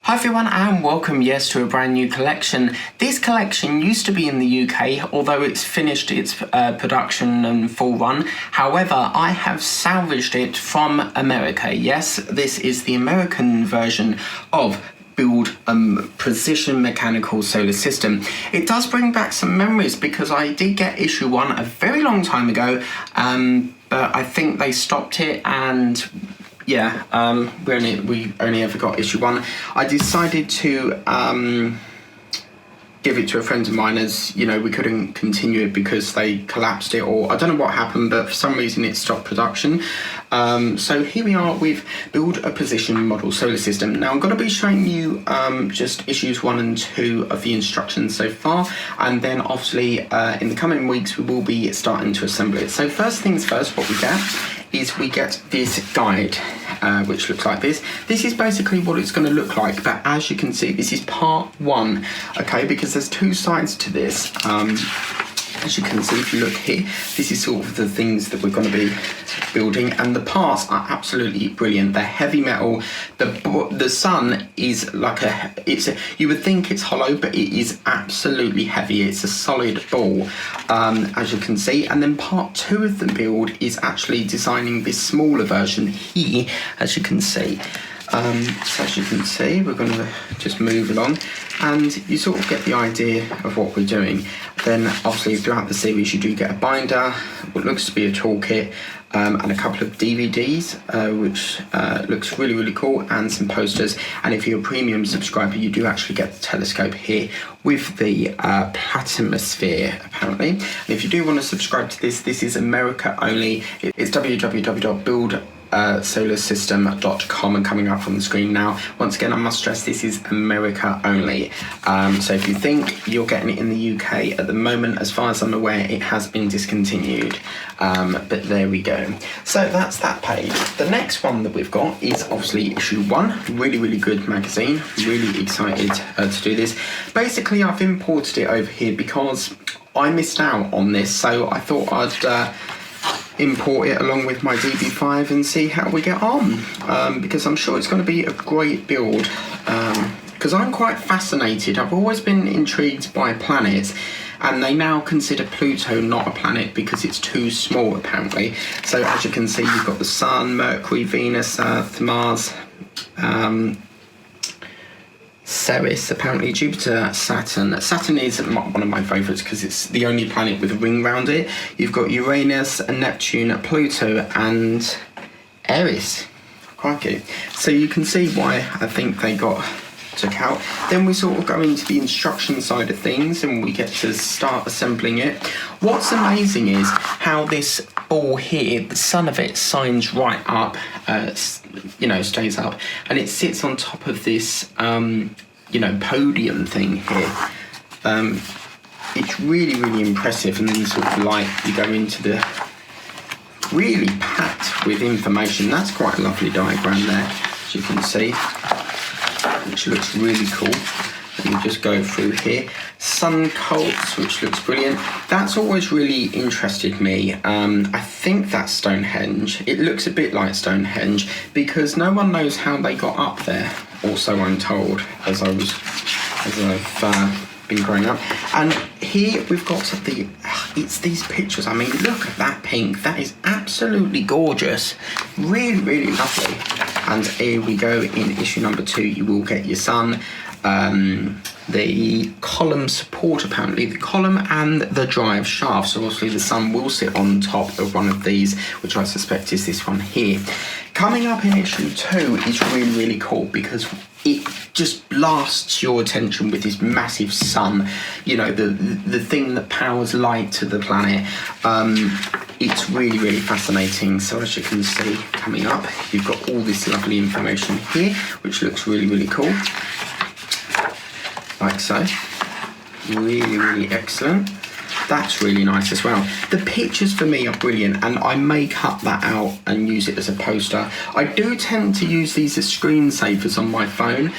Hi everyone and welcome, to a brand new collection. This collection used to be in the UK, although it's finished its production and full run. However, I have salvaged it from America. Yes, this is the American version of Build Precision Mechanical Solar System. It does bring back some memories because I did get issue 1 a very long time ago, but I think they stopped it and we only ever got issue 1. I decided to give it to a friend of mine as, we couldn't continue it because they collapsed it, or I don't know what happened, but for some reason it stopped production. So here we are with Build a Precision Model Solar System. Now I'm going to be showing you just issues 1 and 2 of the instructions so far, and then obviously in the coming weeks we will be starting to assemble it. So first things first, what we get is we get this guide, which looks like this. This is basically what it's going to look like, but as you can see, this is part 1, okay, because there's 2 sides to this. As you can see, if you look here, this is sort of the things that we're going to be building, and the parts are absolutely brilliant. They're heavy metal. The sun is like you would think it's hollow, but it is absolutely heavy. It's a solid ball, as you can see. And then part 2 of the build is actually designing this smaller version here, as you can see. So as you can see, we're going to just move along and you sort of get the idea of what we're doing. Then obviously throughout the series you do get a binder, what looks to be a toolkit, and a couple of DVDs, which looks really cool, and some posters. And if you're a premium subscriber, you do actually get the telescope here with the planisphere apparently. And if you do want to subscribe to this is America only. It's www.buildsolarSystem.com, and coming up on the screen now. Once again, I must stress this is America only. So if you think you're getting it in the UK at the moment, as far as I'm aware, it has been discontinued. But there we go. So that's that page. The next one that we've got is obviously issue 1. Really good magazine. Really excited to do this. Basically, I've imported it over here because I missed out on this, so I thought I'd import it along with my DB5 and see how we get on, because I'm sure it's going to be a great build, because I'm quite fascinated. I've always been intrigued by planets, and they now consider Pluto not a planet because it's too small apparently. So as you can see, you've got the Sun, Mercury, Venus, Earth, Mars, Ceres, apparently Jupiter, Saturn. Saturn is one of my favourites because it's the only planet with a ring round it. You've got Uranus, Neptune, Pluto and Eris. Crikey. So you can see why I think they got took out. Then we sort of go into the instruction side of things and we get to start assembling it. What's amazing is how this ball here, the sun of it, signs right up, stays up, and it sits on top of this podium thing here. It's really impressive, and then sort of you go into the really packed with information. That's quite a lovely diagram there, as you can see, which looks really cool. And we just go through here. Sun cults, which looks brilliant. That's always really interested me. I think that's Stonehenge. It looks a bit like Stonehenge because no one knows how they got up there. Also, I'm told, as I've been growing up. And here we've got it's these pictures. I mean, look at that pink. That is absolutely gorgeous. Really lovely. And here we go. In issue number 2, you will get your sun, the column support, apparently the column and the drive shaft. So obviously the sun will sit on top of one of these, which I suspect is this one here. Coming up in issue 2 is really cool because it just blasts your attention with this massive sun, the thing that powers light to the planet. It's really fascinating. So as you can see, coming up, you've got all this lovely information here, which looks really cool. Like so. Really excellent. That's really nice as well. The pictures for me are brilliant, and I may cut that out and use it as a poster. I do tend to use these as screensavers on my phone,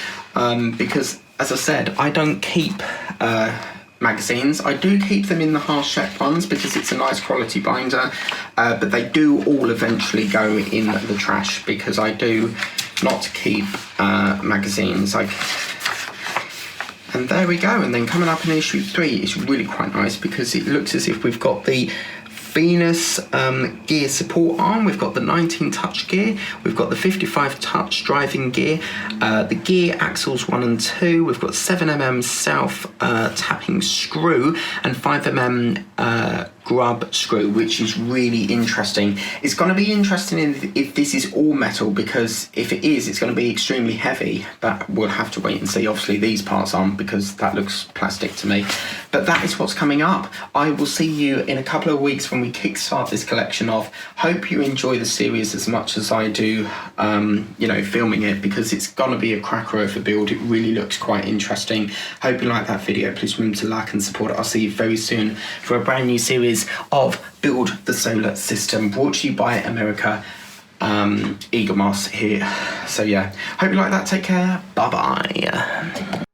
because, as I said, I don't keep magazines. I do keep them in the Harshep ones because it's a nice quality binder, but they do all eventually go in the trash because I do not to keep magazines. And there we go. And then coming up in issue 3, it's really quite nice because it looks as if we've got the Venus gear support arm, we've got the 19 touch gear, we've got the 55 touch driving gear, the gear axles 1 and 2, we've got 7mm self tapping screw and 5mm grub screw, which is really interesting. It's going to be interesting if this is all metal, because if it is, it's going to be extremely heavy, but we'll have to wait and see. Obviously these parts aren't, because that looks plastic to me. But that is what's coming up. I will see you in a couple of weeks when we kickstart this collection off. Hope you enjoy the series as much as I do, you know, filming it, because it's going to be a cracker of a build. It really looks quite interesting. Hope you like that video. Please remember to like and support it. I'll see you very soon for a brand new series of Build the Solar System, brought to you by America, eaglemoss here. So yeah, hope you like that. Take care. Bye bye.